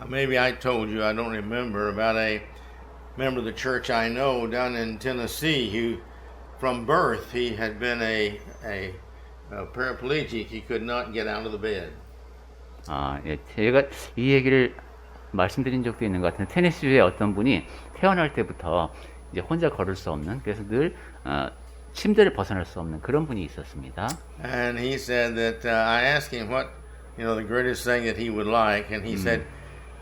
Maybe I told you, I don't remember, about a member of the church I know down in Tennessee who, from birth, he had been a paraplegic. He could not get out of the bed. 예, 제가 이 얘기를 말씀드린 적도 있는 것 같은데 테네시주의 어떤 분이 태어날 때부터 이제 혼자 걸을 수 없는 그래서 늘 침대를 벗어날 수 없는 그런 분이 있었습니다. And he said that I asked him what the greatest thing that he would like, and he said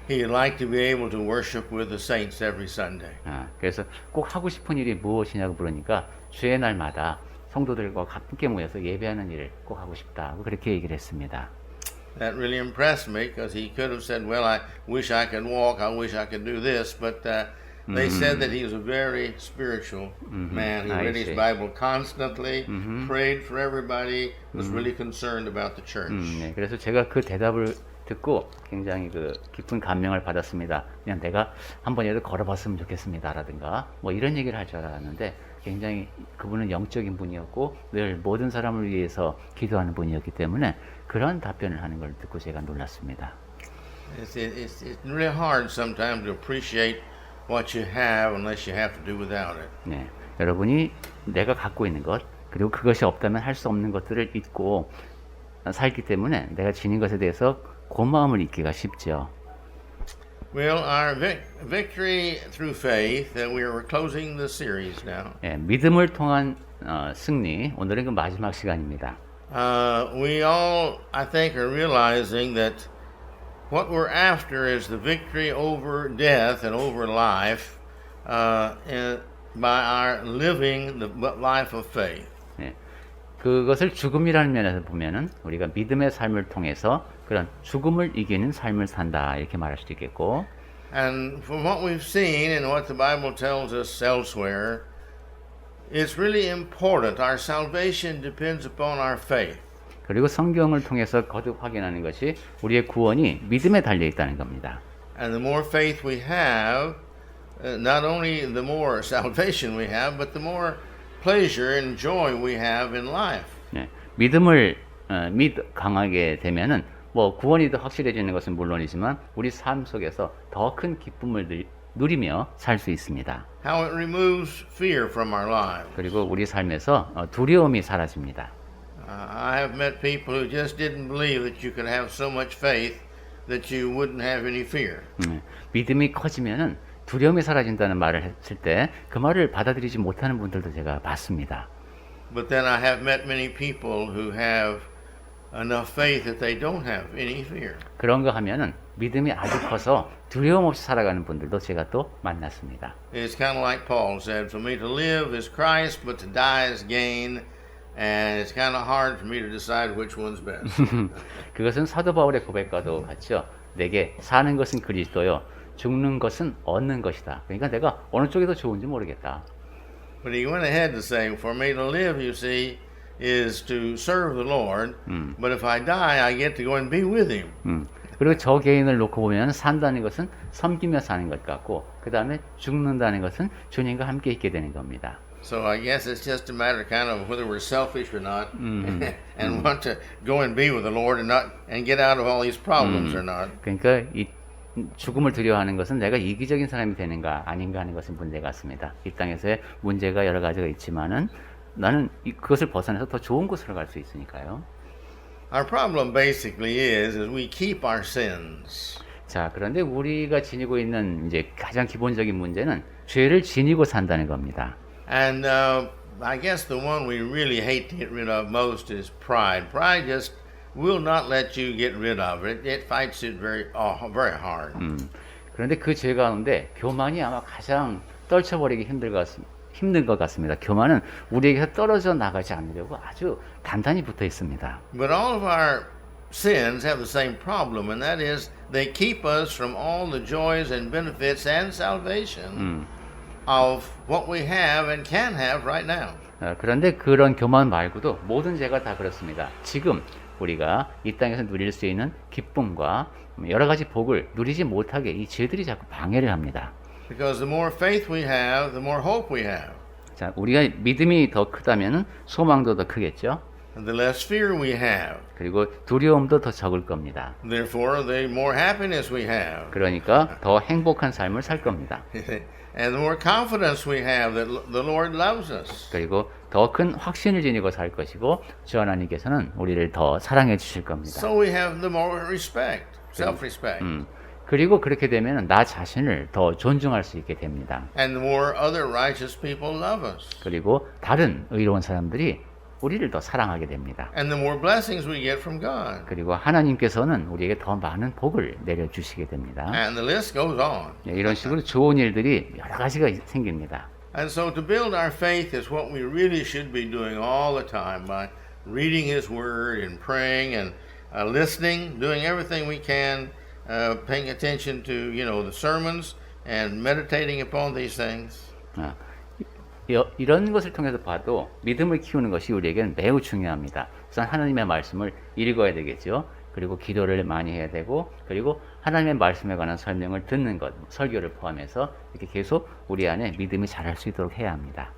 he'd like to be able to worship with the saints every Sunday. 그래서 꼭 하고 싶은 일이 무엇이냐고 물으니까 주의 날마다 성도들과 함께 모여서 예배하는 일을 꼭 하고 싶다고 그렇게 얘기를 했습니다. That really impressed me because he could have said, well, I wish I could walk, I wish I could do this, but they said that he was a very spiritual man. He read his Bible constantly, prayed for everybody, was really concerned about the church. 네, 그래서 제가 그 대답을 듣고 굉장히 그 깊은 감명을 받았습니다. 그냥 내가 한 번이라도 걸어봤으면 좋겠습니다라든가 뭐 이런 얘기를 할 줄 알았는데 굉장히 그분은 영적인 분이었고 늘 모든 사람을 위해서 기도하는 분이었기 때문에 그런 답변을 하는 걸 듣고 제가 놀랐습니다. It's really hard sometimes to appreciate what you have unless you have to do without it. 네, 여러분이 내가 갖고 있는 것 그리고 그것이 없다면 할 수 없는 것들을 잊고 살기 때문에 내가 지닌 것에 대해서 고마움을 잊기가 쉽죠. Well, our victory through faith, we're closing the series now. 예, 믿음을 통한 승리, 오늘은 그 마지막 시간입니다. We all, I think, are realizing that what we're after is the victory over death and over life by our living the life of faith. 예, 그것을 죽음이라는 면에서 보면은 우리가 믿음의 삶을 통해서 그런 죽음을 이기는 삶을 산다 이렇게 말할 수도 있겠고. And from what we've seen and what the Bible tells us elsewhere, it's really important. Our salvation depends upon our faith. 그리고 성경을 통해서 거듭 확인하는 것이 우리의 구원이 믿음에 달려 있다는 겁니다. And the more faith we have, not only the more salvation we have, but the more pleasure and joy we have in life. 네, 믿음을 강하게 되면은 뭐 구원이 더 확실해지는 것은 물론이지만 우리 삶 속에서 더 큰 기쁨을 누리며 살 수 있습니다. How it removes fear from our lives. 그리고 우리 삶에서 두려움이 사라집니다. I have met people who just didn't believe that you could have so much faith that you wouldn't have any fear. 믿음이 커지면은 두려움이 사라진다는 말을 했을 때 그 말을 받아들이지 못하는 분들도 제가 봤습니다. But then I have met many people who have enough faith that they don't have any fear. 그런가 하면은 믿음이 아주 커서 두려움 없이 살아가는 분들도 제가 또 만났습니다. It's kind of like Paul said, for me to live is Christ, but to die is gain. And it's kind of hard for me to decide which one's best. 그것은 사도 바울의 고백과도 같죠. 내게 사는 것은 그리스도요, 죽는 것은 얻는 것이다. 그러니까 내가 어느 쪽이 더 좋은지 모르겠다. But he went ahead to say, for me to live, you see, is to serve the Lord. But if I die, I get to go and be with Him. 그리고 저 개인을 놓고 보면 산다는 것은 섬기며 사는 것 같고, 그 다음에 죽는다는 것은 주님과 함께 있게 되는 겁니다. So I guess it's just a matter kind of whether we're selfish or not, and want to go and be with the Lord and get out of all these problems or not. 그러니까 이 죽음을 두려워하는 것은 내가 이기적인 사람이 되는가 아닌가 하는 것은 문제 같습니다. 이 땅에서의 문제가 여러 가지가 있지만은 나는 그것을 벗어나서 더 좋은 곳으로 갈 수 있으니까요. Our problem basically is we keep our sins. 자, 그런데 우리가 지니고 있는 이제 가장 기본적인 문제는 죄를 지니고 산다는 겁니다. And I guess the one we really hate to get rid of most is pride. Pride just will not let you get rid of it. It fights it very hard. 그런데 그 죄 가운데 교만이 아마 가장 떨쳐버리기 힘든 것 같습니다. 교만은 우리에게서 떨어져 나가지 않으려고 아주 단단히 붙어 있습니다. But all of our sins have the same problem, and that is they keep us from all the joys and benefits and salvation of what we have and can have right now. 그런데 그런 교만 말고도 모든 죄가 다 그렇습니다. 지금 우리가 이 땅에서 누릴 수 있는 기쁨과 여러 가지 복을 누리지 못하게 이 죄들이 자꾸 방해를 합니다. Because the more faith we have, the more hope we have. 자, 우리가 믿음이 더 크다면 소망도 더 크겠죠. the less fear we have. 그리고 두려움도 더 적을 겁니다. Therefore, the more happiness we have. 그러니까 더 행복한 삶을 살 겁니다. And the more confidence we have that the Lord loves us. 그리고 더 큰 확신을 지니고 살 것이고 주 하나님께서는 우리를 더 사랑해 주실 겁니다. So we have the more respect, self-respect. 그리고 그렇게 되면 나 자신을 더 존중할 수 있게 됩니다. And the more other righteous people love us. 그리고 다른 의로운 사람들이 우리를 더 사랑하게 됩니다. And the more blessings we get from God. 그리고 하나님께서는 우리에게 더 많은 복을 내려주시게 됩니다. And the list goes on. 이런 식으로 좋은 일들이 여러 가지가 생깁니다. And so to build our faith is what we really should be doing all the time by reading His Word and praying and listening, doing everything we can, paying attention to, the sermons and meditating upon these things. 이런 것을 통해서 봐도 믿음을 키우는 것이 우리에게는 매우 중요합니다. 우선 하나님의 말씀을 읽어야 되겠죠. 그리고 기도를 많이 해야 되고, 그리고 하나님의 말씀에 관한 설명을 듣는 것, 설교를 포함해서 이렇게 계속 우리 안에 믿음이 자랄 수 있도록 해야 합니다.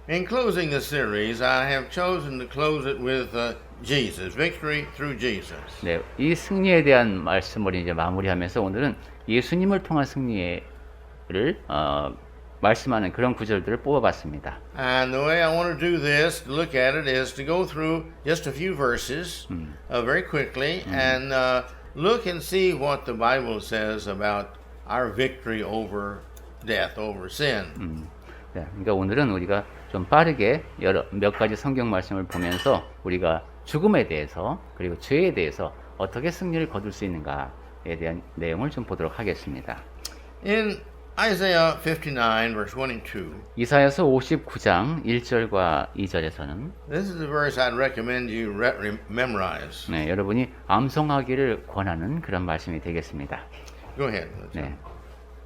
In closing the series, I have chosen to close it with Jesus, victory through Jesus. 네, 이 승리에 대한 말씀을 이제 마무리하면서 오늘은 예수님을 통한 승리를 말씀하는 그런 구절들을 뽑아봤습니다. And the way I want to do this, to look at it, is to go through just a few verses very quickly and look and see what the Bible says about our victory over death, over sin. 네, 그러니까 오늘은 우리가 좀 빠르게 몇 가지 성경 말씀을 보면서 우리가 죽음에 대해서 그리고 죄에 대해서 어떻게 승리를 거둘 수 있는가에 대한 내용을 좀 보도록 하겠습니다. In Isaiah 59 verse 1 and 2. 이사야서 59장 1절과 2절에서는 This is a verse I'd recommend you memorize. 네, 여러분이 암송하기를 권하는 그런 말씀이 되겠습니다. Go ahead. 네.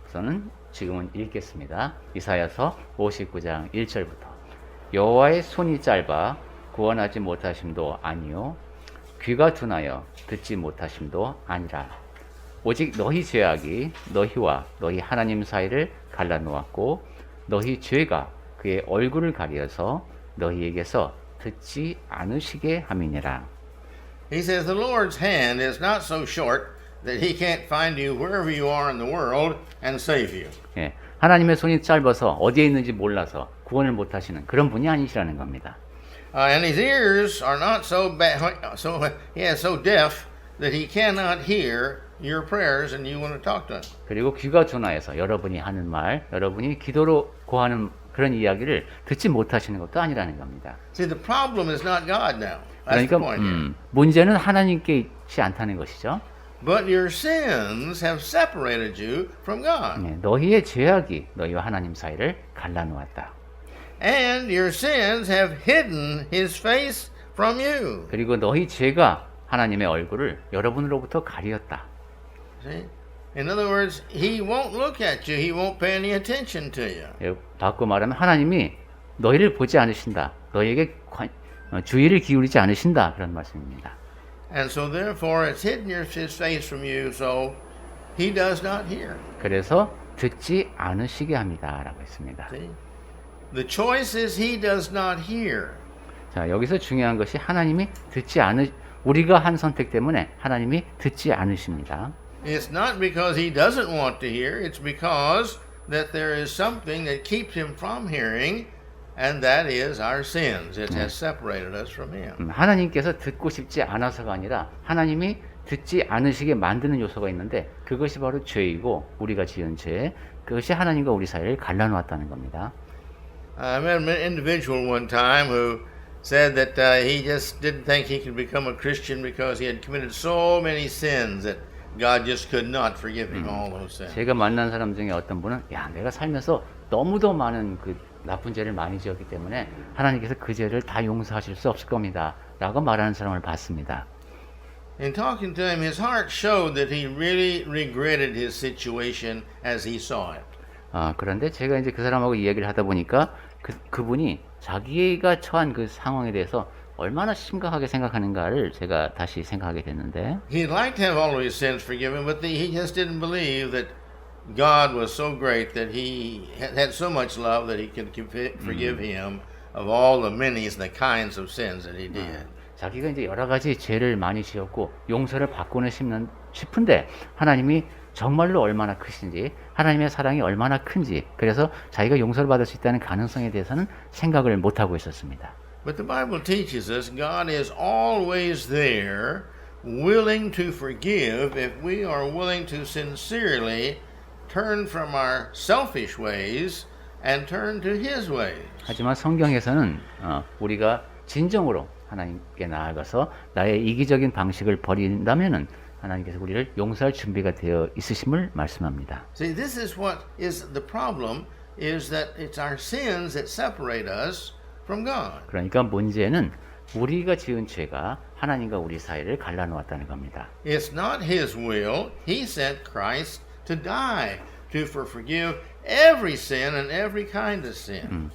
우선은 지금은 읽겠습니다. 이사야서 59장 1절부터. 여호와의 손이 짧아 구원하지 못하심도 아니요 귀가 둔하여 듣지 못하심도 아니라 오직 너희 죄악이 너희와 너희 하나님 사이를 갈라놓았고 너희 죄가 그의 얼굴을 가려서 너희에게서 듣지 않으시게 함이니라. He says the Lord's hand is not so short that he can't find you wherever you are in the world and save you. 예, 하나님의 손이 짧아서 어디에 있는지 몰라서 구원을 못하시는 그런 분이 아니시라는 겁니다. And his ears are not so deaf that he cannot hear your prayers and you want to talk to him. 그리고 귀가 둔하여서 여러분이 하는 말, 여러분이 기도로 고하는 그런 이야기를 듣지 못하시는 것도 아니라는 겁니다. See, the problem is not God now. That's the 그러니까 point here. 문제는 하나님께 있지 않다는 것이죠. But your sins have separated you from God. 네, 너희의 죄악이 너희와 하나님 사이를 갈라놓았다. And your sins have hidden his face from you. 그리고 너희 죄가 하나님의 얼굴을 여러분으로부터 가리었다. See? In other words, he won't look at you. He won't pay any attention to you. 바꿔 말하면 하나님이 너희를 보지 않으신다. 너희에게 주의를 기울이지 않으신다. 그런 말씀입니다. And so therefore it's hidden his face from you, so he does not hear. 그래서 듣지 않으시게 합니다. 라고 했습니다. See? The choice is he does not hear. 자, 여기서 중요한 것이 하나님이 우리가 한 선택 때문에 하나님이 듣지 않으십니다. It's not because he doesn't want to hear, it's because that there is something that keeps him from hearing, and that is our sins. It has separated us from him. 하나님께서 듣고 싶지 않아서가 아니라 하나님이 듣지 않으시게 만드는 요소가 있는데 그것이 바로 죄이고 우리가 지은 죄, 그것이 하나님과 우리 사이를 갈라놓았다는 겁니다. I met an individual one time who said that he just didn't think he could become a Christian because he had committed so many sins that God just could not forgive him all those sins. 제가 만난 사람 중에 어떤 분은 내가 살면서 너무도 많은 그 나쁜 죄를 많이 지었기 때문에 하나님께서 그 죄를 다 용서하실 수 없을 겁니다. 라고 말하는 사람을 봤습니다. In talking to him, his heart showed that he really regretted his situation as he saw it. 그런데 제가 이제 그 사람하고 이야기를 하다 보니까 그분이 자기가 처한 그 상황에 대해서 얼마나 심각하게 생각하는가를 제가 다시 생각하게 됐는데 He'd like to have all of his sins forgiven, but he just didn't believe that God was so great that he had so much love that he could forgive him of all the many and the kinds of sins that he did. 자기가 이제 여러 가지 죄를 많이 지었고 용서를 받고는 싶은데 하나님이 정말로 얼마나 크신지, 하나님의 사랑이 얼마나 큰지, 그래서 자기가 용서를 받을 수 있다는 가능성에 대해서는 생각을 못하고 있었습니다. But the Bible teaches us God is always there, willing to forgive if we are willing to sincerely turn from our selfish ways and turn to His ways. 하지만 성경에서는 우리가 진정으로 하나님께 나아가서 나의 이기적인 방식을 버린다면은 하나님께서 우리를 용서할 준비가 되어 있으심을 말씀합니다. See, this is what is the problem, is that it's our sins that separate us from God. 그러니까 문제는 우리가 지은 죄가 하나님과 우리 사이를 갈라놓았다는 겁니다. It's not His will. He sent Christ to die to forgive every sin and every kind of sin.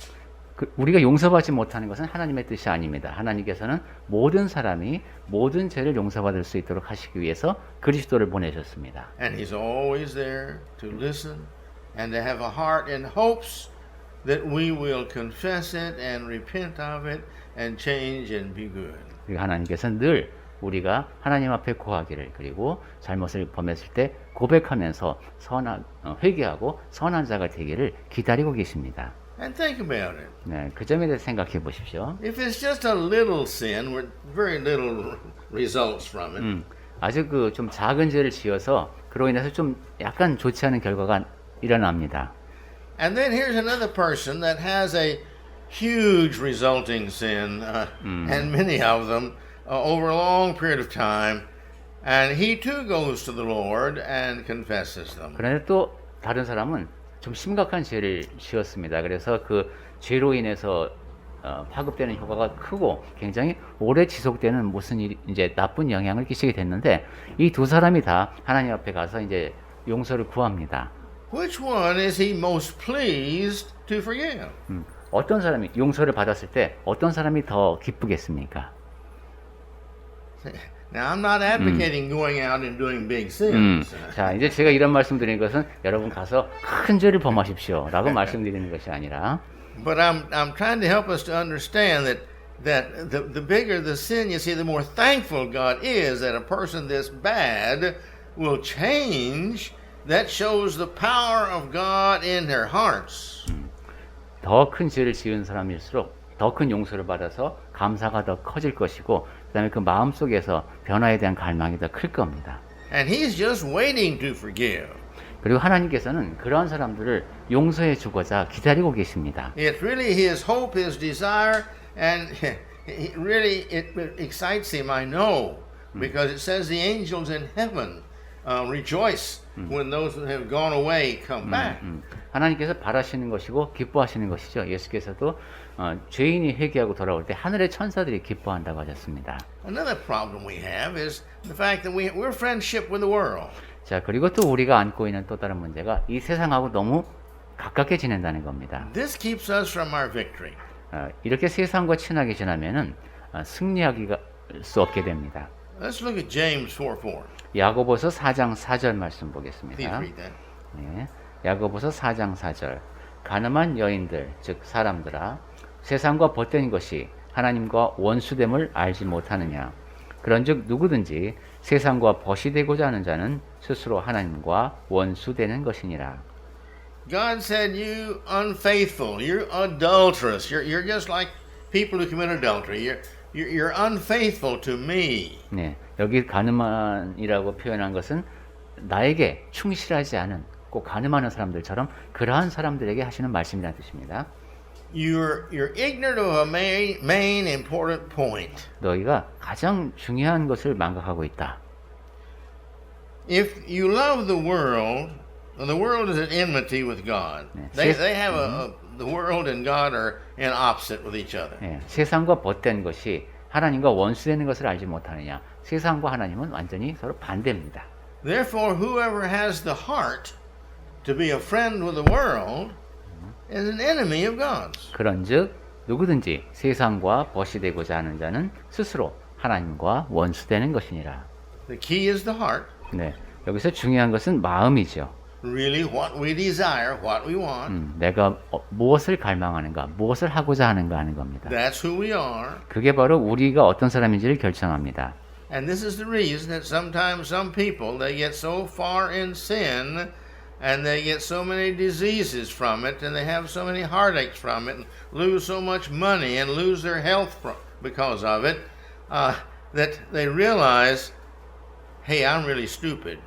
우리가 용서받지 못하는 것은 하나님의 뜻이 아닙니다. 하나님께서는 모든 사람이 모든 죄를 용서받을 수 있도록 하시기 위해서 그리스도를 보내셨습니다. And He's always there to listen and to have a heart in hopes that we will confess it and repent of it and change and be good. 그리고 하나님께서는 늘 우리가 하나님 앞에 고하기를, 그리고 잘못을 범했을 때 고백하면서 회개하고 선한 자가 되기를 기다리고 계십니다. And think about it. 네, 그 점에 대해서 생각해 보십시오. If it's just a little sin with very little results from it, 아주 좀 작은 죄를 지어서 그로 인해서 좀 약간 좋지 않은 결과가 일어납니다. and then here's another person that has a huge resulting sin, and many of them over a long period of time, and he too goes to the Lord and confesses them. 그런데 또 다른 사람은 좀 심각한 죄를 지었습니다. 그래서 그 죄로 인해서 파급되는 효과가 크고 굉장히 오래 지속되는 무슨 이제 나쁜 영향을 끼치게 됐는데 이 두 사람이 다 하나님 앞에 가서 이제 용서를 구합니다. Which one is he most pleased to forgive? 어떤 사람이 용서를 받았을 때 어떤 사람이 더 기쁘겠습니까? Now, I'm not advocating going out and doing big sins. 자, 이제 제가 이런 말씀드리는 것은 여러분 가서 큰 죄를 범하십시오라고 말씀드리는 것이 아니라, But I'm trying to help us to understand that the bigger the sin, you see, the more thankful God is that a person this bad will change. That shows the power of God in their hearts. 더 큰 죄를 지은 사람일수록 더 큰 용서를 받아서 감사가 더 커질 것이고, 그다음에 그 마음 속에서 변화에 대한 갈망이 더 클 겁니다. And He's just waiting to forgive. 그리고 하나님께서는 그러한 사람들을 용서해 주고자 기다리고 계십니다. It's really His hope, His desire, and really it excites Him, I know, because it says the angels in heaven rejoice when those who have gone away come back. 하나님께서 바라시는 것이고 기뻐하시는 것이죠. 예수께서도 죄인이 회개하고 돌아올 때 하늘의 천사들이 기뻐한다고 하셨습니다. Another problem we have is the fact that we're friendship with the world. 자, 그리고 또 우리가 안고 있는 또 다른 문제가 이 세상하고 너무 가깝게 지낸다는 겁니다. This keeps us from our victory. 이렇게 세상과 친하게 지나면은 승리하기 수 없게 됩니다. Let's look at James 4:4. 야고보서 4장 4절 말씀 Please 보겠습니다. read that. 네, 야고보서 4장 4절. 가늠한 여인들, 즉 사람들아, 세상과 벗된 것이 하나님과 원수됨을 알지 못하느냐. 그런즉 누구든지 세상과 벗이 되고자 하는 자는 스스로 하나님과 원수되는 것이니라. God said, "You unfaithful, you're adulterous. You're just like people who commit adultery. You're unfaithful to me." 네, 여기 가늠한이라고 표현한 것은 나에게 충실하지 않은, 꼭 가늠하는 사람들처럼 그러한 사람들에게 하시는 말씀이라는 뜻입니다. You're ignorant of a main important point. 너희가 가장 중요한 것을 망각하고 있다. If you love the world is at enmity with God. They have the world and God are in opposite with each other. 네, 세상과 벗된 것이 하나님과 원수되는 것을 알지 못하느냐. 세상과 하나님은 완전히 서로 반대입니다. Therefore, whoever has the heart to be a friend with the world is an enemy of God's. 그런즉 누구든지 세상과 벗이 되고자 하는 자는 스스로 하나님과 원수되는 것이니라. The key is the heart. 네, 여기서 중요한 것은 마음이죠. really what we desire, what we want. 내가 무엇을 갈망하는가, 무엇을 하고자 하는가 하는 겁니다. That's who we are. 그게 바로 우리가 어떤 사람인지를 결정합니다. And this is the reason that sometimes some people, they get so far in sin and they get so many diseases from it and they have so many heartaches from it and lose so much money and lose their health because of it, that they realize, hey, I'm really stupid.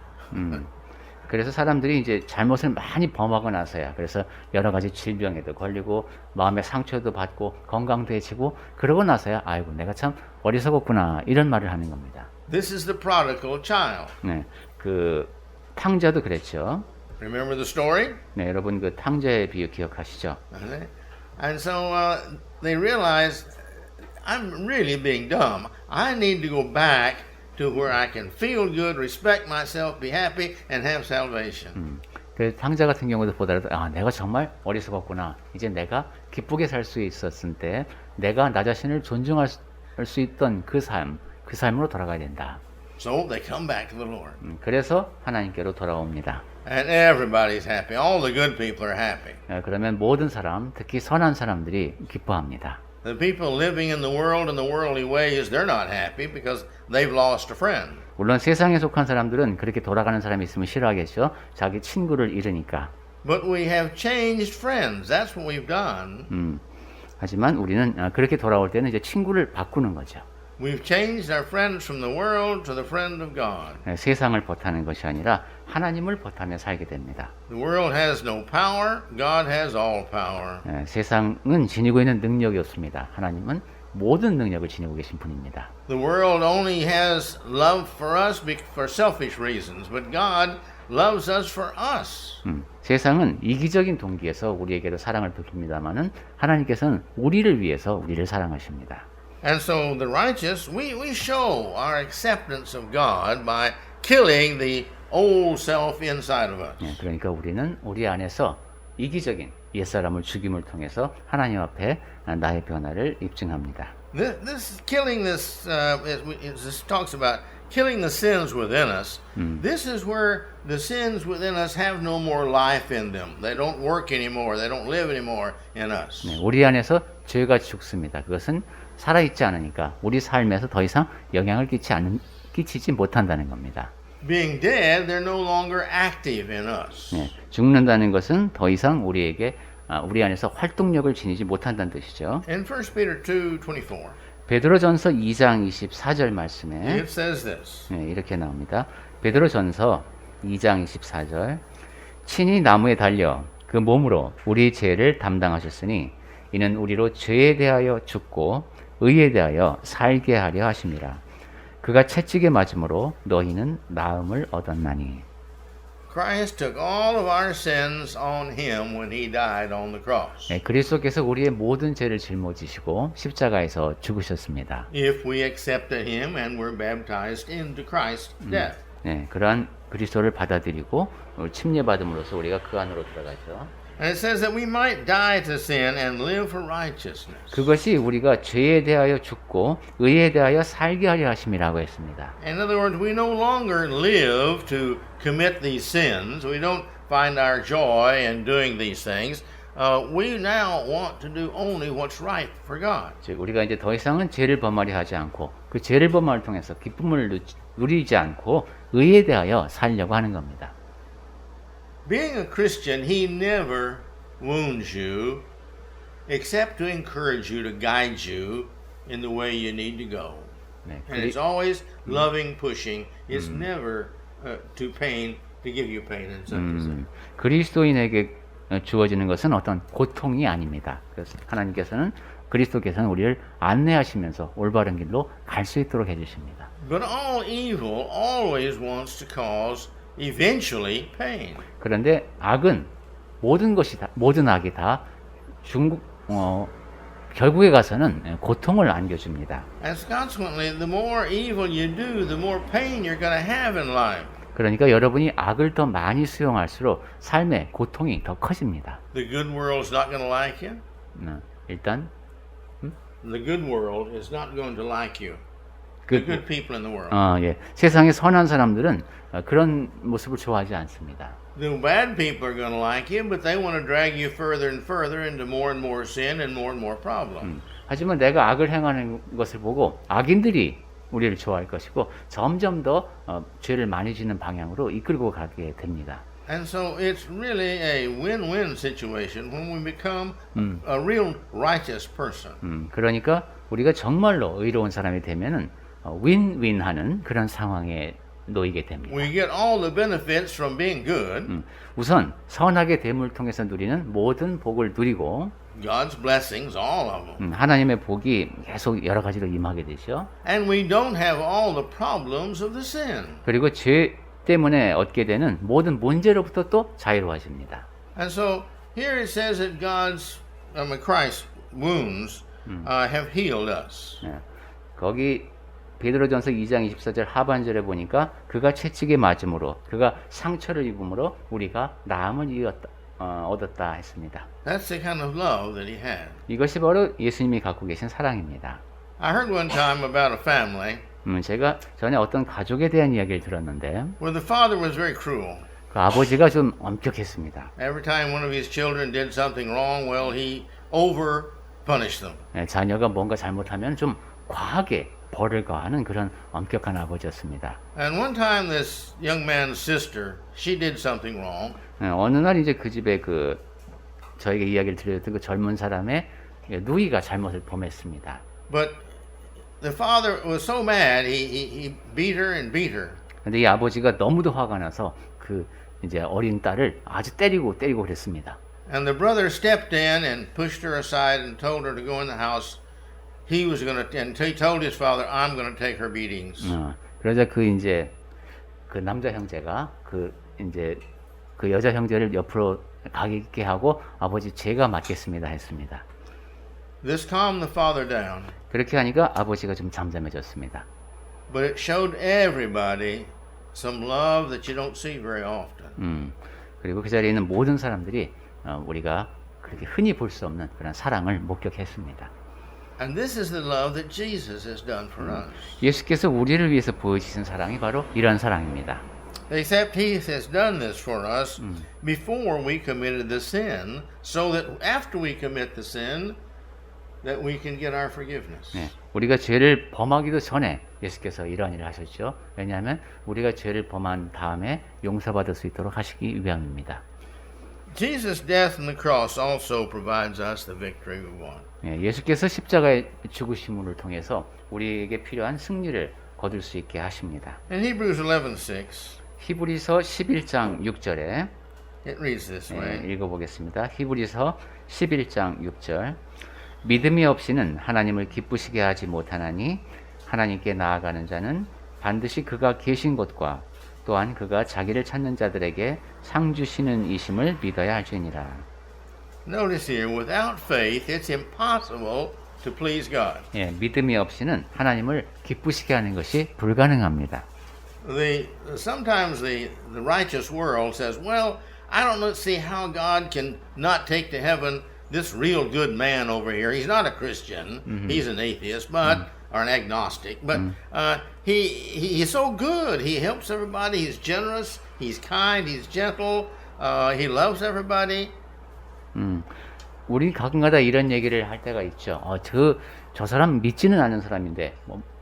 그래서 사람들이 이제 잘못을 많이 범하고 나서야 그래서 여러 가지 질병에도 걸리고 마음의 상처도 받고 건강도 해치고 그러고 나서야 아이고 내가 참 어리석었구나 이런 말을 하는 겁니다. This is the prodigal child. 네, 그 탕자도 그랬죠. Remember the story? 네, 여러분 그 탕자의 비유 기억하시죠? And so they realize I'm really being dumb. I need to go back to where I can feel good, respect myself, be happy, and have salvation. 그 탕자 같은 경우도 보더라도 아 내가 정말 어리석었구나. 이제 내가 기쁘게 살 수 있었을 때 내가 나 자신을 존중할 수 있던 그 삶으로 돌아가야 된다. So they come back to the Lord. 그래서 하나님께로 돌아옵니다. And everybody's happy. All the good people are happy. 그러면 모든 사람, 특히 선한 사람들이 기뻐합니다. The people living in the world in the worldly ways, they're not happy because they've lost a friend. 물론 세상에 속한 사람들은 그렇게 돌아가는 사람이 있으면 싫어하겠죠. 자기 친구를 잃으니까. But we have changed friends. That's what we've done. 하지만 우리는 그렇게 돌아올 때는 이제 친구를 바꾸는 거죠. We've changed our friends from the world to the friend of God. 세상을 버타는 것이 아니라 하나님을 버타며 살게 됩니다. The world has no power. God has all power. 세상은 지니고 있는 능력이 없습니다. 하나님은 모든 능력을 지니고 계신 분입니다. The world only has love for us for selfish reasons, but God loves us for us. 세상은 이기적인 동기에서 우리에게도 사랑을 베풉니다마는 하나님께서는 우리를 위해서 우리를 사랑하십니다. And so the righteous, we show our acceptance of God by killing the old self inside of us. 그러니까 우리는 우리 안에서 이기적인 옛사람을 죽임을 통해서 하나님 앞에 나의 변화를 입증합니다. This killing this talks about killing the sins within us. This is where the sins within us have no more life in them. They don't work anymore. They don't live anymore in us. 우리 안에서 죄가 죽습니다. 그것은 살아있지 않으니까 우리 삶에서 더 이상 영향을 끼치지 못한다는 겁니다. Being dead, they're no longer active in us. 죽는다는 것은 더 이상 우리 안에서 활동력을 지니지 못한다는 뜻이죠. In 1 Peter 2:24. 베드로전서 2장 24절 말씀에 It says this. 이렇게 나옵니다. 베드로전서 2장 24절 친히 나무에 달려 그 몸으로 우리 죄를 담당하셨으니 이는 우리로 죄에 대하여 죽고 의에 대하여 살게 하려 하심이라. 그가 채찍에 맞음으로 너희는 나음을 얻었나니. Christ took all of our sins on him when he died on the cross. 그리스도께서 우리의 모든 죄를 짊어지시고 십자가에서 죽으셨습니다. If we accepted him and were baptized into Christ's death. 그러한 그리스도를 받아들이고 침례받음으로써 우리가 그 안으로 들어가죠. And it says that we might die to sin and live for righteousness. 그것이 우리가 죄에 대하여 죽고 의에 대하여 살게 하려 하심이라고 했습니다. In other words, we no longer live to commit these sins. We don't find our joy in doing these things. We now want to do only what's right for God. 즉 우리가 이제 더 이상은 죄를 범하려 하지 않고 그 죄를 범함을 통해서 기쁨을 누리지 않고 의에 대하여 살려고 하는 겁니다. Being a Christian, he never wounds you except to encourage you, to guide you in the way you need to go. And it's always loving, pushing. It's never to pain, to give you pain and such as that. 그리스도인에게 주어지는 것은 어떤 고통이 아닙니다. 그래서 하나님께서는 그리스도께서는 우리를 안내하시면서 올바른 길로 갈 수 있도록 해주십니다. But all evil always wants to cause eventually pain. 그런데 악은 모든 악이 다 결국에 가서는 고통을 안겨줍니다. And consequently, the more evil you do, the more pain you're going to have in life. 그러니까 여러분이 악을 더 많이 수용할수록 삶의 고통이 더 커집니다. The good world's not going to like you. 일단 The good world is not going to like you. The good people in the world. 세상의 선한 사람들은 그런 모습을 좋아하지 않습니다. The bad people are going to like you, but they want to drag you further and further into more and more sin and more problems. 하지만 내가 악을 행하는 것을 보고 악인들이 우리를 좋아할 것이고 점점 더 죄를 많이 짓는 방향으로 이끌고 가게 됩니다. And so it's really a win-win situation when we become a real righteous person. 그러니까 우리가 정말로 의로운 사람이 되면은 윈윈하는 그런 상황에 놓이게 됩니다. We get all the benefits from being good. 우선 선하게 됨을 통해서 누리는 모든 복을 누리고 God's blessings, all of them. 하나님의 복이 계속 여러 가지로 임하게 되죠. And we don't have all the problems of the sin. 그리고 죄 때문에 얻게 되는 모든 문제로부터 또 자유로워집니다. And so here it says that Christ's wounds have healed us. 거기 베드로전서 2장 24절 하반절에 보니까 그가 채찍에 맞음으로 그가 상처를 입음으로 우리가 나음을 얻었다 했습니다. That's the kind of love that he had. 이것이 바로 예수님이 갖고 계신 사랑입니다. I heard one time about a family 제가 전에 어떤 가족에 대한 이야기를 들었는데 where the father was very cruel. 그 아버지가 좀 엄격했습니다. Every time one of his children did something wrong, well, he over punished them. 자녀가 뭔가 잘못하면 좀 과하게 벌을 가하는 그런 엄격한 아버지였습니다. And one time this young man's sister, she did something wrong. 어느 날 이제 그 집에 그 저에게 이야기를 들려줬던 그 젊은 사람의 누이가 잘못을 범했습니다. But the father was so mad, he beat her and beat her. 근데 이 아버지가 너무도 화가 나서 그 이제 어린 딸을 아주 때리고 그랬습니다. And the brother stepped in and pushed her aside and told her to go in the house. He was going to, and he told his father, "I'm going to take her beatings." 그러자 그 이제 그 남자 형제가 그 이제 그 여자 형제를 옆으로 가게 하고 아버지 제가 맡겠습니다 했습니다. This calmed the father down. 그렇게 하니까 아버지가 좀 잠잠해졌습니다. But it showed everybody some love that you don't see very often. 그리고 그 자리에 있는 모든 사람들이 우리가 그렇게 흔히 볼 수 없는 그런 사랑을 목격했습니다. And this is the love that Jesus has done for us. 예수께서 우리를 위해서 보여주신 사랑이 바로 이런 사랑입니다. Except He has done this for us before we committed the sin, so that after we commit the sin, that we can get our forgiveness. 네, 우리가 죄를 범하기도 전에 예수께서 이러한 일을 하셨죠. 왜냐하면 우리가 죄를 범한 다음에 용서받을 수 있도록 하시기 위함입니다. Jesus' death on the cross also provides us the victory we want. 네, 예수께서 십자가의 죽으심을 통해서 우리에게 필요한 승리를 거둘 수 있게 하십니다. In Hebrews 11:6, 히브리서 11장 6절에 it reads this way. 읽어보겠습니다. 히브리서 11장 6절 믿음이 없이는 하나님을 기쁘시게 하지 못하나니 하나님께 나아가는 자는 반드시 그가 계신 곳과 또한 그가 자기를 찾는 자들에게 상 주시는 이심을 믿어야 할지니라. Notice here, without faith, it's impossible to please God. 예, 믿음이 없이는 하나님을 기쁘시게 하는 것이 불가능합니다. Sometimes the righteous world says, well, I don't see how God can not take to heaven this real good man over here. He's not a Christian. He's an atheist, or an agnostic. But he's so good. He helps everybody. He's generous. He's kind. He's gentle. He loves everybody. 우리 가끔가다 이런 얘기를 할 때가 있죠. 저 사람 믿지는 않는 사람인데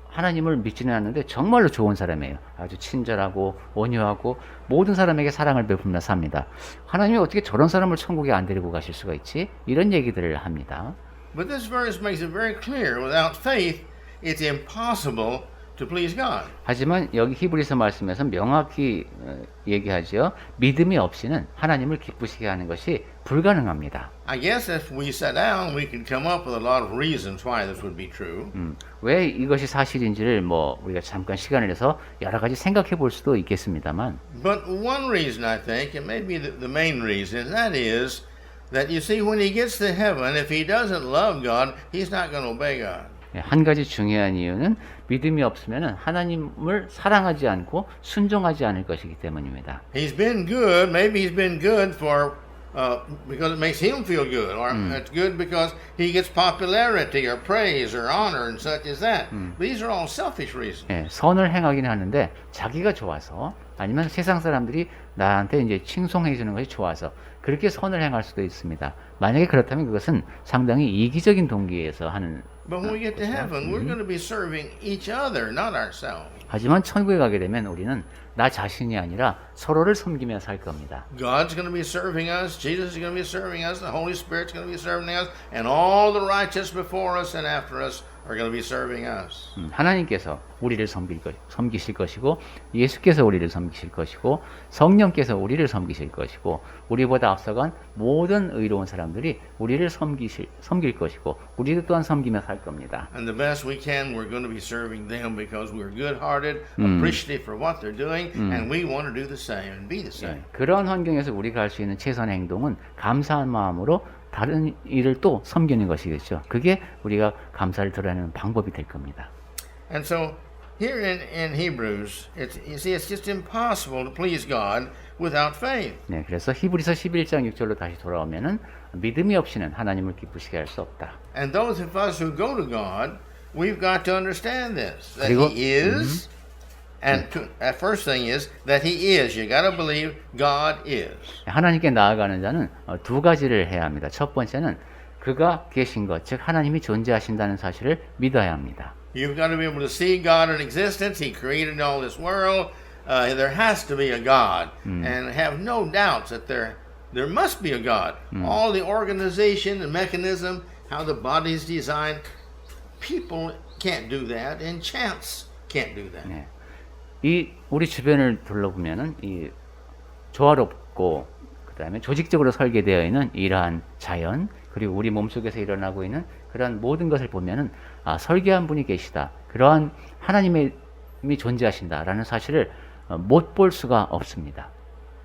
하나님을 믿지는 않는데 정말로 좋은 사람이에요. 아주 친절하고 온유하고 모든 사람에게 사랑을 베풀며 삽니다. 하나님이 어떻게 저런 사람을 천국에 안 데리고 가실 수가 있지? 이런 얘기들을 합니다. But this verse makes it very clear. Without faith, it's impossible to please God. 하지만 여기 히브리서 말씀에서 명확히 얘기하죠. 믿음이 없이는 하나님을 기쁘시게 하는 것이 불가능합니다. I guess if we sat down, we could come up with a lot of reasons why this would be true. 왜 이것이 사실인지를 우리가 잠깐 시간을 내서 여러 가지 생각해 볼 수도 있겠습니다만. But one reason I think, and maybe the main reason, that is that you see when he gets to heaven, if he doesn't love God, he's not going to obey God. 한 가지 중요한 이유는 믿음이 없으면 하나님을 사랑하지 않고 순종하지 않을 것이기 때문입니다. He's been good. Maybe he's been good for because it makes him feel good, or it's good because he gets popularity or praise or honor and such as that. These are all selfish reasons. 예, 선을 행하긴 하는데 자기가 좋아서 아니면 세상 사람들이 나한테 이제 칭송해 주는 것이 좋아서 그렇게 선을 행할 수도 있습니다. 만약에 그렇다면 그것은 상당히 이기적인 동기에서 하는. But when we get to heaven, we're going to be serving each other, not ourselves. 하지만 천국에 가게 되면 우리는 나 자신이 아니라 서로를 섬기며 살 겁니다. God's going to be serving us, Jesus is going to be serving us, the Holy Spirit's going to be serving us, and all the righteous before us and after us are going to be serving us. 하나님께서 우리를 섬기실 것이고 예수께서 우리를 섬기실 것이고 성령께서 우리를 섬기실 것이고 우리보다 앞서간 모든 의로운 사람들이 우리를 섬길 것이고 우리도 또한 섬기며 살 겁니다. And the best we can, we're going to be serving them because we're good-hearted, appreciative for what they're doing, and we want to do the same and be the same. 그런 환경에서 우리가 할 수 있는 최선의 행동은 감사한 마음으로 다른 일을 또 섬기는 것이겠죠. 그게 우리가 감사를 드러내는 방법이 될 겁니다. And so here in Hebrews, you see, it's just impossible to please God without faith. 네, 그래서 히브리서 11장 6절로 다시 돌아오면은 믿음이 없이는 하나님을 기쁘시게 할 수 없다. And those of us who go to God, we've got to understand this, that 그리고, He is, and first thing is that He is. You got to believe God is. 하나님께 나아가는 자는 두 가지를 해야 합니다. 첫 번째는 그가 계신 것, 즉 하나님이 존재하신다는 사실을 믿어야 합니다. You've got to be able to see God in existence. He created all this world. There has to be a God, and have no doubts that there must be a God. All the organization and mechanism, how the body's designed, people can't do that, and chance can't do that. 네. 이 우리 주변을 둘러보면은 이 조화롭고 그다음에 조직적으로 설계되어 있는 이러한 자연 그리고 우리 몸속에서 일어나고 있는 그런 모든 것을 보면은 설계한 분이 계시다. 그러한 하나님이 존재하신다라는 사실을 못 볼 수가 없습니다.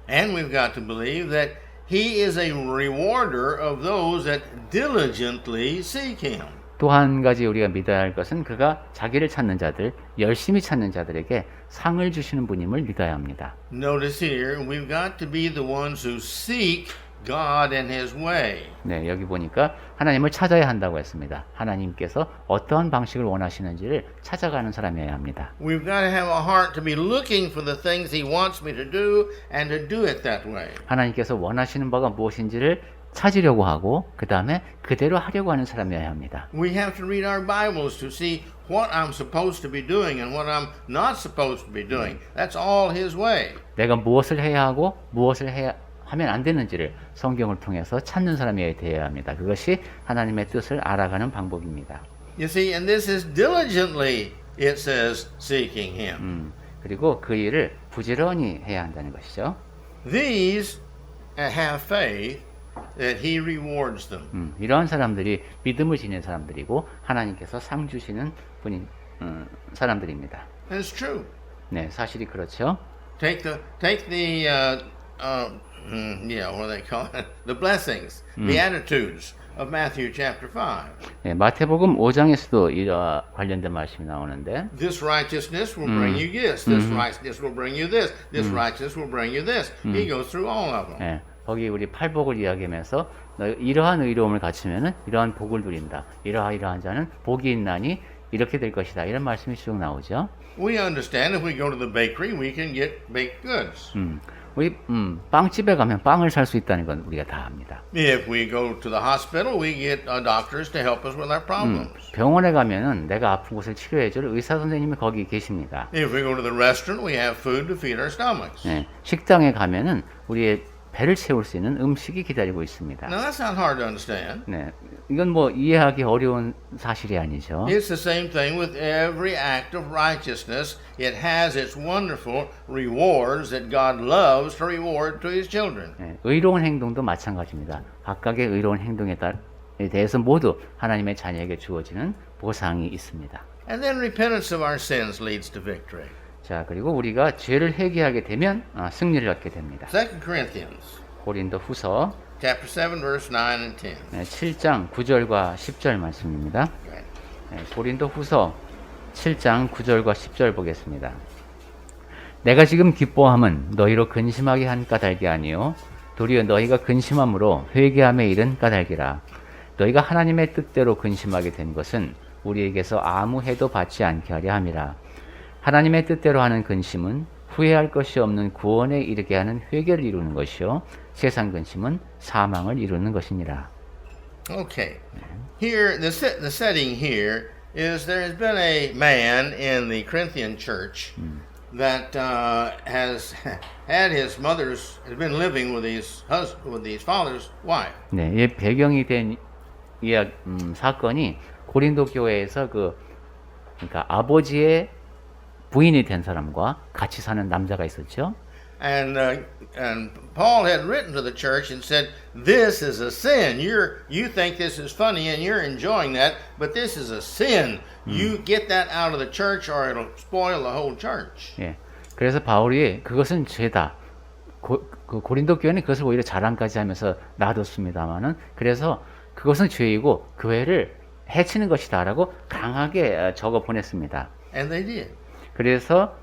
And we've got to believe that He is a rewarder of those that diligently seek Him. 또 한 가지 우리가 믿어야 할 것은 그가 자기를 찾는 자들, 열심히 찾는 자들에게 상을 주시는 분임을 믿어야 합니다. Notice here, we've got to be the ones who seek God and His way. 네, 여기 보니까 하나님을 찾아야 한다고 했습니다. 하나님께서 어떠한 방식을 원하시는지를 찾아가는 사람이어야 합니다. We've got to have a heart to be looking for the things He wants me to do and to do it that way. 하나님께서 원하시는 바가 무엇인지를 찾으려고 하고 그 다음에 그대로 하려고 하는 사람이어야 합니다. We have to read our Bibles to see what I'm supposed to be doing and what I'm not supposed to be doing. That's all His way. 내가 무엇을 해야 하고 무엇을 하면 안 되는지를 성경을 통해서 찾는 사람이 되어야 합니다. 그것이 하나님의 뜻을 알아가는 방법입니다. You see, and this is diligently, it says, seeking Him. 그리고 그 일을 부지런히 해야 한다는 것이죠. These have faith that He rewards them. 이러한 사람들이 믿음을 지닌 사람들이고 하나님께서 상 주시는 분인 사람들입니다. And it's true. 네, 사실이 그렇죠. Take the what do they call it? The blessings, the attitudes of Matthew chapter 5. 네, 마태복음 5장에서도 이와 관련된 말씀이 나오는데 This righteousness will bring you this. This righteousness will bring you this. This righteousness will bring you this. He goes through all of them. 네, 거기 우리 팔복을 이야기하면서 이러한 의로움을 갖추면은 이러한 복을 누린다. 이러한 자는 복이 있나니 이렇게 될 것이다. 이런 말씀이 쭉 나오죠. We understand if we go to the bakery, we can get baked goods. 우리 빵집에 가면 빵을 살 수 있다는 건 우리가 다 압니다. If we go to the hospital, we get doctors to help us with our problems. 병원에 가면은 내가 아픈 곳을 치료해줄 의사 선생님이 거기 계십니다. If we go to the restaurant, we have food to feed our stomachs. 네, 식당에 가면은 우리의 배를 채울 수 있는 음식이 기다리고 있습니다. Now that's not hard to understand. 네, 이건 뭐 이해하기 어려운 사실이 아니죠. It's the same thing with every act of righteousness. It has its wonderful rewards that God loves to reward to His children. 네, 의로운 행동도 마찬가지입니다. 각각의 의로운 행동에 대해서 모두 하나님의 자녀에게 주어지는 보상이 있습니다. And then repentance of our sins leads to victory. 자, 그리고 우리가 죄를 회개하게 되면 승리를 얻게 됩니다. 2 Corinthians 고린도 후서 chapter 7 verse 9 and 10. 7장 9절과 10절 말씀입니다. 고린도 후서 7장 9절과 10절 보겠습니다. 내가 지금 기뻐함은 너희로 근심하게 한 까닭이 아니요 도리어 너희가 근심함으로 회개함에 이른 까닭이라. 너희가 하나님의 뜻대로 근심하게 된 것은 우리에게서 아무 해도 받지 않게 하려 함이라. 하나님의 뜻대로 하는 근심은 후회할 것이 없는 구원에 이르게 하는 회개를 이루는 것이요 세상 근심은 사망을 이루는 것이니라. Okay. Here, the setting here is there has been a man in the Corinthian church that has had his has been living with his father's wife. 네, 이 배경이 된 사건이 고린도 교회에서 그러니까 아버지의 부인이 된 사람과 같이 사는 남자가 있었죠. And Paul had written to the church and said, "This is a sin. You think this is funny and you're enjoying that, but this is a sin. You get that out of the church, or it'll spoil the whole church." 예, 그래서 바울이 그것은 죄다. 고린도 교회는 그것을 오히려 자랑까지 하면서 놔뒀습니다만은 그래서 그것은 죄이고 교회를 해치는 것이다라고 강하게 적어 보냈습니다. And they did. 그래서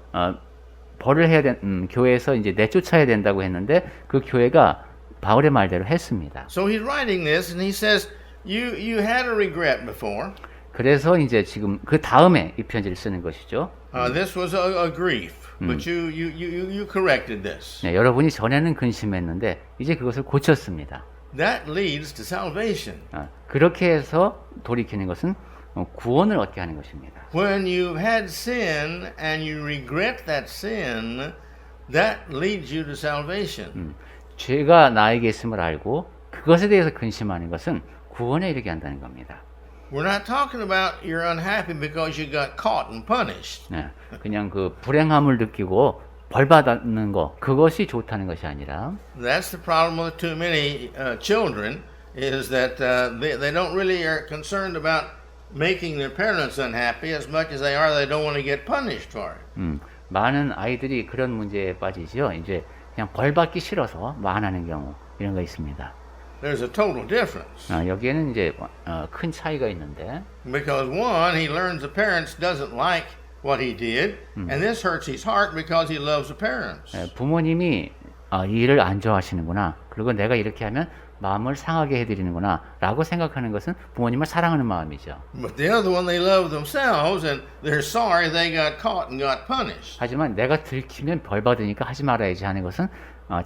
벌을 해야 교회에서 이제 내쫓아야 된다고 했는데 그 교회가 바울의 말대로 했습니다. So he's writing this and he says, you had a regret before. 그래서 이제 지금 그 다음에 이 편지를 쓰는 것이죠. This was a grief, but you corrected this. 네, 여러분이 전에는 근심했는데 이제 그것을 고쳤습니다. That leads to salvation. 그렇게 해서 돌이키는 것은 구원을 얻게 하는 것입니다. When you've had sin and you regret that sin, that leads you to salvation. 죄가 나에게 있음을 알고 그것에 대해서 근심하는 것은 구원에 이르게 한다는 겁니다. We're not talking about you're unhappy because you got caught and punished. 네, 그냥 그 불행함을 느끼고 벌 받는 거 그것이 좋다는 것이 아니라. That's the problem with too many children is that they don't really are concerned about making their parents unhappy as much as they don't want to get punished for it. 많은 아이들이 그런 문제에 빠지죠. 이제 그냥 벌 받기 싫어서 만하는 경우 이런 거 있습니다. There's a total difference. 여기에는 이제 큰 차이가 있는데. Because one, he learns the parents doesn't like what he did, and this hurts his heart because he loves the parents. 부모님이 이 일을 안 좋아하시는구나. 그리고 내가 이렇게 하면 마음을 상하게 해드리는구나 라고 생각하는 것은 부모님을 사랑하는 마음이죠. But the other one, they love themselves and they're sorry they got caught and got punished. 하지만 내가 들키면 벌 받으니까 하지 말아야지 하는 것은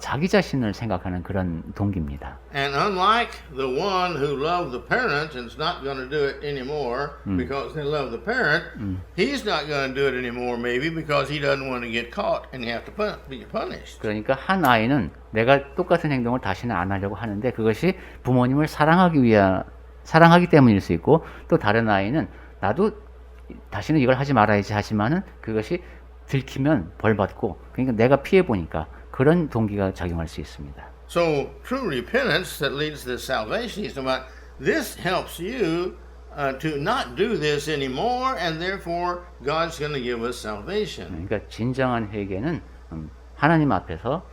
자기 자신을 생각하는 그런 동기입니다. And unlike the one who loved the parent and is not going to do it anymore because they love the parent, he's not going to do it anymore maybe because he doesn't want to get caught and have to be punished. 그러니까 한 아이는 내가 똑같은 행동을 다시는 안 하려고 하는데 그것이 부모님을 사랑하기 때문일 수 있고 또 다른 아이는 나도 다시는 이걸 하지 말아야지 하지만은 그것이 들키면 벌 받고 그러니까 내가 피해 보니까 그런 동기가 작용할 수 있습니다. So true repentance that leads to salvation is about this helps you to not do this anymore, and therefore God's going to give us salvation. 그러니까 진정한 회개는 하나님 앞에서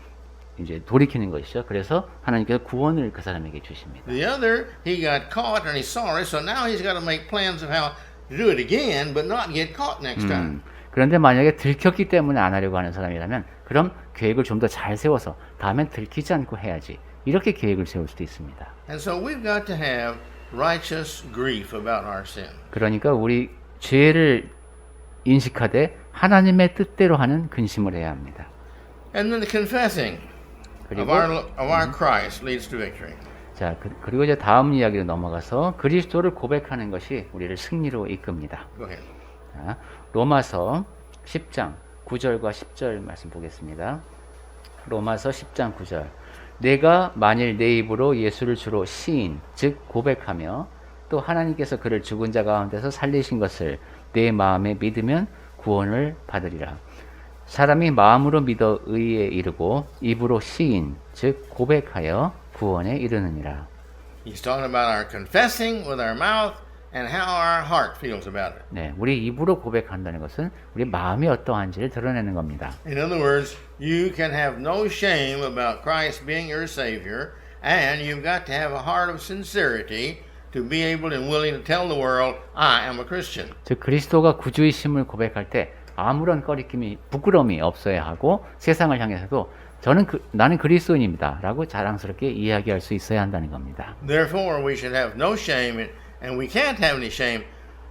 이제 돌이키는 것이죠. 그래서 하나님께서 구원을 그 사람에게 주십니다. The other, he got caught and he's sorry, so now he's got to make plans of how to do it again, but not get caught next time. 그런데 만약에 들켰기 때문에 안 하려고 하는 사람이라면 그럼 계획을 좀 더 잘 세워서 다음엔 들키지 않고 해야지 이렇게 계획을 세울 수도 있습니다. And so we've got to have righteous grief about our sin. 그러니까 우리 죄를 인식하되 하나님의 뜻대로 하는 근심을 해야 합니다. And then the confessing of our Christ leads to victory. 자, 그리고 이제 다음 이야기로 넘어가서 그리스도를 고백하는 것이 우리를 승리로 이끕니다. Go ahead. 자, 로마서 10장 9절과 10절 말씀 보겠습니다. 로마서 10장 9절. 내가 만일 내 입으로 예수를 주로 시인, 즉 고백하며 또 하나님께서 그를 죽은 자 가운데서 살리신 것을 내 마음에 믿으면 구원을 받으리라. 사람이 마음으로 믿어 의에 이르고 입으로 시인, 즉 고백하여 구원에 이르느니라. He's talking about our confessing with our mouth and how our heart feels about it. 네, 우리 입으로 고백한다는 것은 우리 마음이 어떠한지를 드러내는 겁니다. In other words, you can have no shame about Christ being your Savior, and you've got to have a heart of sincerity to be able and willing to tell the world, I am a Christian. 즉 그리스도가 구주이심을 고백할 때 아무런 꺼리낌이 부끄러움이 없어야 하고 세상을 향해서도 나는 그리스도인입니다 라고 자랑스럽게 이야기할 수 있어야 한다는 겁니다. Therefore, we should have no shame, and we can't have any shame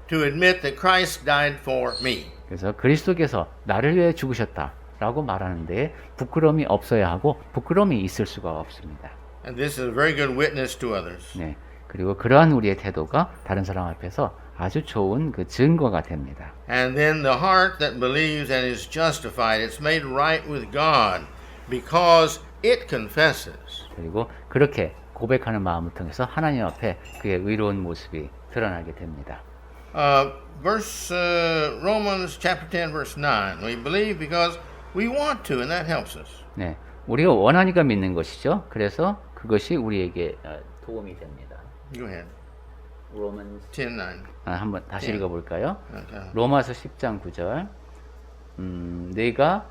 to admit that Christ died for me. 그래서 그리스도께서 나를 위해 죽으셨다 라고 말하는데 부끄러움이 없어야 하고 부끄러움이 있을 수가 없습니다. And this is a very good witness to others. 네. 그리고 그러한 우리의 태도가 다른 사람 앞에서 아주 좋은 그 증거가 됩니다. And then the heart that believes and is justified, it's made right with God because it confesses. 그리고 그렇게 고백하는 마음을 통해서 하나님 앞에 그의 의로운 모습이 드러나게 됩니다. Romans chapter 10 verse 9. We believe because we want to, and that helps us. 네, 우리가 원하니까 믿는 것이죠. 그래서 그것이 우리에게 도움이 됩니다. Go ahead. Romans 10:9. 한번 다시 읽어볼까요? Okay. 로마서 10장 9절. 내가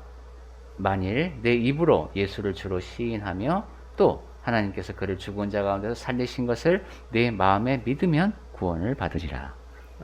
만일 내 입으로 예수를 주로 시인하며 또 하나님께서 그를 죽은 자 가운데서 살리신 것을 내 마음에 믿으면 구원을 받으리라.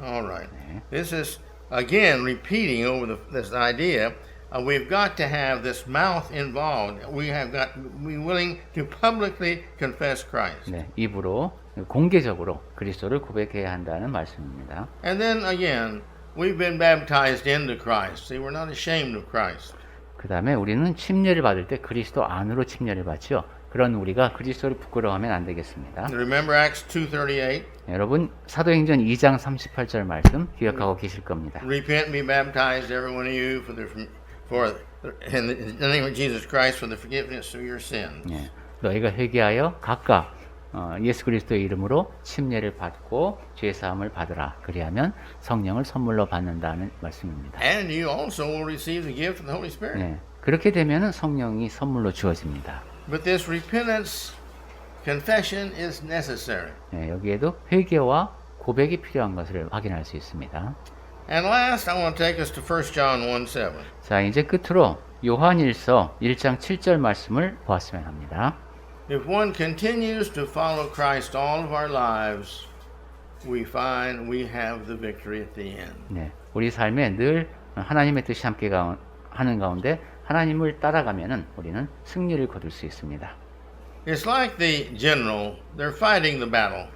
All right. 네. This is again repeating over this idea. We've got to have this mouth involved. We have got to be willing to publicly confess Christ. 네, 입으로 공개적으로 그리스도를 고백해야 한다는 말씀입니다. And then again, we've been baptized into Christ. See, we're not ashamed of Christ. 그 다음에 우리는 침례를 받을 때 그리스도 안으로 침례를 받죠. 그런 우리가 그리스도를 부끄러워하면 안 되겠습니다. Remember Acts 2:38. 여러분 사도행전 2장 38절 말씀 기억하고 계실 겁니다. Repent and be baptized, every one of you, in the name of Jesus Christ, for the forgiveness of your sins. 네, 너희가 회개하여 각각 예수 그리스도의 이름으로 침례를 받고 죄 사함을 받으라. 그리하면 성령을 선물로 받는다는 말씀입니다. And you also will receive the gift of the Holy Spirit. 네, 그렇게 되면은 성령이 선물로 주어집니다. But this repentance, confession is necessary. 네, 여기에도 회개와 고백이 필요한 것을 확인할 수 있습니다. And last, I want to take us to 1 John 1:7. 자, 이제 끝으로 요한일서 1장 7절 말씀을 보았으면 합니다. If one continues to follow Christ all of our lives, we find we have the victory at the end. 네, 우리 삶에 늘 하나님의 뜻이 함께 하는 가운데 하나님을 따라가면은 우리는 승리를 거둘 수 있습니다. It's like the general, they're fighting the battle.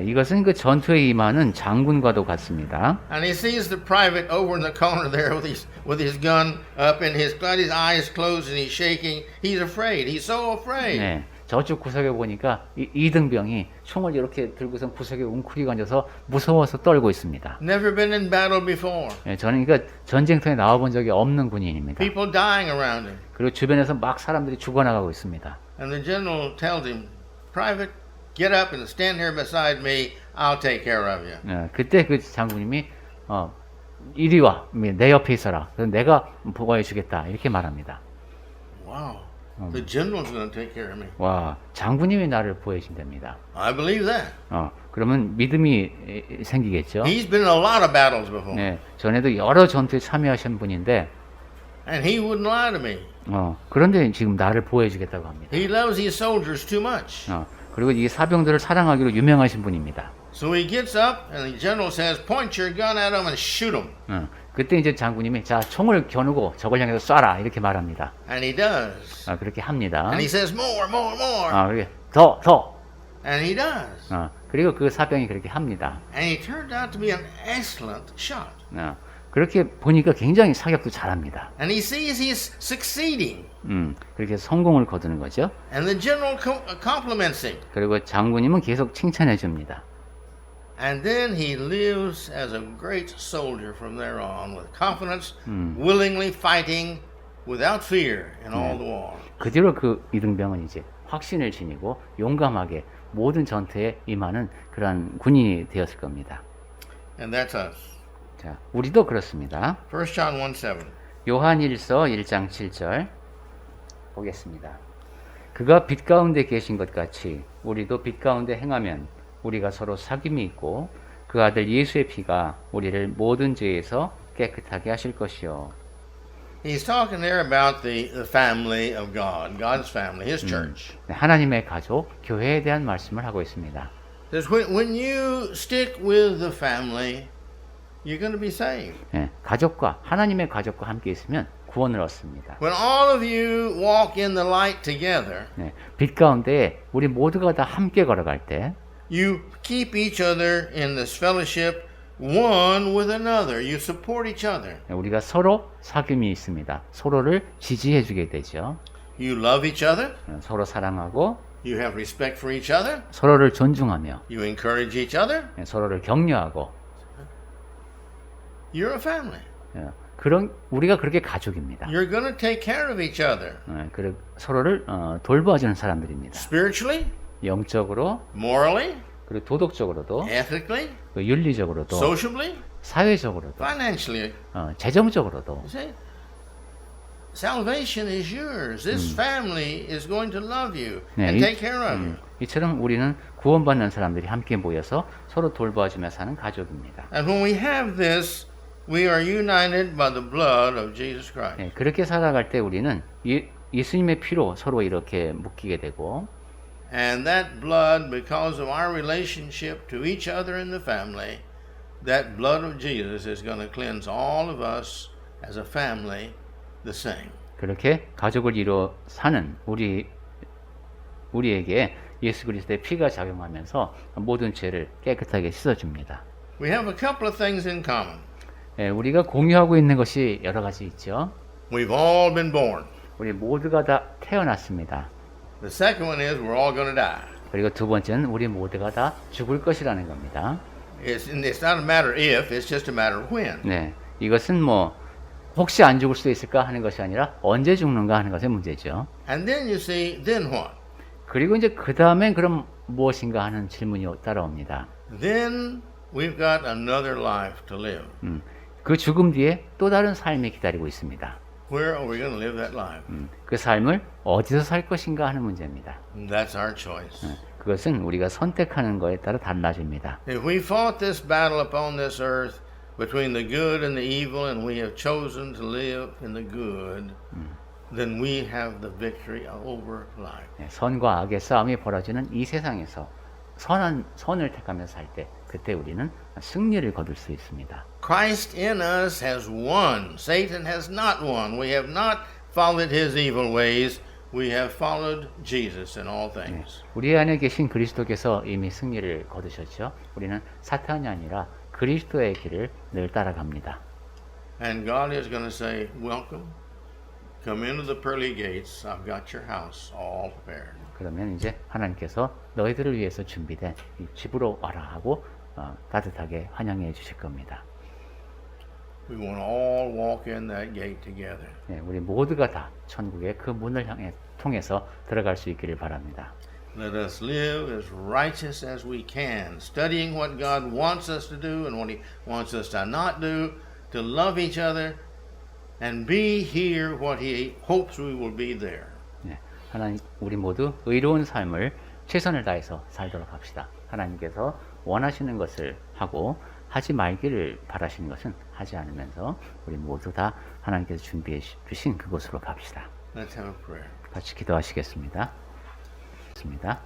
이것은 그 전투에 임하는 장군과도 같습니다. And he sees the private over in the corner there with his gun up and he's got his eyes closed and he's shaking. He's afraid. He's so afraid. 네, 저쪽 구석에 보니까 이등병이 총을 이렇게 들고선 구석에 웅크리고 앉아서 무서워서 떨고 있습니다. Never been in battle before. 네, 저는 그러니까 전쟁터에 나와본 적이 없는 군인입니다. People dying around him. 그리고 주변에서 막 사람들이 죽어나가고 있습니다. And the general tells him, Private, get up and stand here beside me. I'll take care of you. 네, 그때 그 장군님이 이리 와, 내 옆에 있어라. 그래서 내가 보호해 주겠다 이렇게 말합니다. Wow. The general's going to take care of me. 와, 장군님이 나를 보호해 준답니다. I believe that. 그러면 믿음이 생기겠죠. He's been in a lot of battles before. 네, 전에도 여러 전투에 참여하신 분인데, And he wouldn't lie to me. 그런데 지금 나를 보호해 주겠다고 합니다. He loves these soldiers too much. 그리고 이 사병들을 사랑하기로 유명하신 분입니다. So he gets up and the general says, point your gun at him and shoot him. 그때 이제 장군님이 자 총을 겨누고 저걸 향해서 쏴라 이렇게 말합니다. And he does. 그렇게 합니다. And he says, more, more, more. 그렇게 더. And he does. 그리고 그 사병이 그렇게 합니다. And he turned out to be an excellent shot. 그렇게 보니까 굉장히 사격도 잘합니다. And he sees he's succeeding. 그렇게 성공을 거두는 거죠. And the general compliments him. 그리고 장군님은 계속 칭찬해 줍니다. And then he lives as a great soldier from there on with confidence, willingly fighting without fear in all the war. 그 뒤로 그 이등병은 이제 확신을 지니고 용감하게 모든 전투에 임하는 그런 군인이 되었을 겁니다. And that's us. 자, 우리도 그렇습니다. 1 John 1:7. 요한일서 1장 7절 보겠습니다. 그가 빛 가운데 계신 것 같이 우리도 빛 가운데 행하면 우리가 서로 사귐이 있고 그 아들 예수의 피가 우리를 모든 죄에서 깨끗하게 하실 것이요. He's talking there about the family of God, God's family, His church. 하나님의 가족, 교회에 대한 말씀을 하고 있습니다. Says when you stick with the family, you're going to be saved. 가족과 하나님의 가족과 함께 있으면 구원을 얻습니다. When all of you walk in the light together, 빛 가운데 우리 모두가 다 함께 걸어갈 때 you keep each other in this fellowship one with another. You support each other. 우리가 서로 사귐이 있습니다. 서로를 지지해 주게 되죠. You love each other. 서로 사랑하고 You have respect for each other. 서로를 존중하며 You encourage each other. 서로를 격려하고 You're a family. 그런 우리가 그렇게 가족입니다. You're going to take care of each other. 서로를 돌봐주는 사람들입니다. Spiritually, 영적으로, morally, 그리고 도덕적으로도, ethically, 윤리적으로도, sociably, 사회적으로도, financially. 재정적으로도. You see? Salvation is yours. This family is going to love you and take care of you. 이처럼 우리는 구원받는 사람들이 함께 모여서 서로 돌봐주며 사는 가족입니다. And when we have this, we are united by the blood of Jesus Christ. 그렇게 살아갈 때 우리는 예수님의 피로 서로 이렇게 묶이게 되고, And that blood, because of our relationship to each other in the family, that blood of Jesus is going to cleanse all of us as a family the same. 그렇게 가족을 이루어 사는 우리에게 예수 그리스도의 피가 작용하면서 모든 죄를 깨끗하게 씻어줍니다. We have a couple of things in common. 우리가 공유하고 있는 것이 여러 가지 있죠. We've all been born. 우리 모두가 다 태어났습니다. The second one is we're all going to die. 그리고 두 번째는 우리 모두가 다 죽을 것이라는 겁니다. It's not a matter if, it's just a matter of when. 네, 이것은 뭐 혹시 안 죽을 수 있을까 하는 것이 아니라 언제 죽는가 하는 것의 문제죠. And then you see, then what? 그리고 이제 그 다음엔 그럼 무엇인가 하는 질문이 따라옵니다. Then we've got another life to live. 그 죽음 뒤에 또 다른 삶이 기다리고 있습니다. Where are we going to live that life? 그 삶을 어디서 살 것인가 하는 문제입니다. That's our choice. 그것은 우리가 선택하는 것에 따라 달라집니다. If we fought this battle upon this earth between the good and the evil, and we have chosen to live in the good, then we have the victory over life. 선과 악의 싸움이 벌어지는 이 세상에서 선을 택하면서 살 때 그때 우리는 승리를 거둘 수 있습니다. Christ in us has won. Satan has not won. We have not followed his evil ways. We have followed Jesus in all things. 우리 안에 계신 그리스도께서 이미 승리를 거두셨죠. 우리는 사탄이 아니라 그리스도의 길을 늘 따라갑니다. And God is going to say, welcome. Come into the pearly gates. I've got your house all prepared. 그러면 이제 하나님께서 너희들을 위해서 준비된 이 집으로 와라 하고 따뜻하게 환영해 주실 겁니다. We want to all walk in that gate together. 네, 우리 모두가 다 천국의 그 문을 통해서 들어갈 수 있기를 바랍니다. Let us live as righteous as we can, studying what God wants us to do and what He wants us to not do, to love each other and be here what He hopes we will be there. 네, 하나님, 우리 모두 의로운 삶을 최선을 다해서 살도록 합시다. 하나님께서 원하시는 것을 하고 하지 말기를 바라시는 것은 하지 않으면서 우리 모두 다 하나님께서 준비해 주신 그곳으로 갑시다. Let's have a prayer. 같이 기도하시겠습니다. 습니다.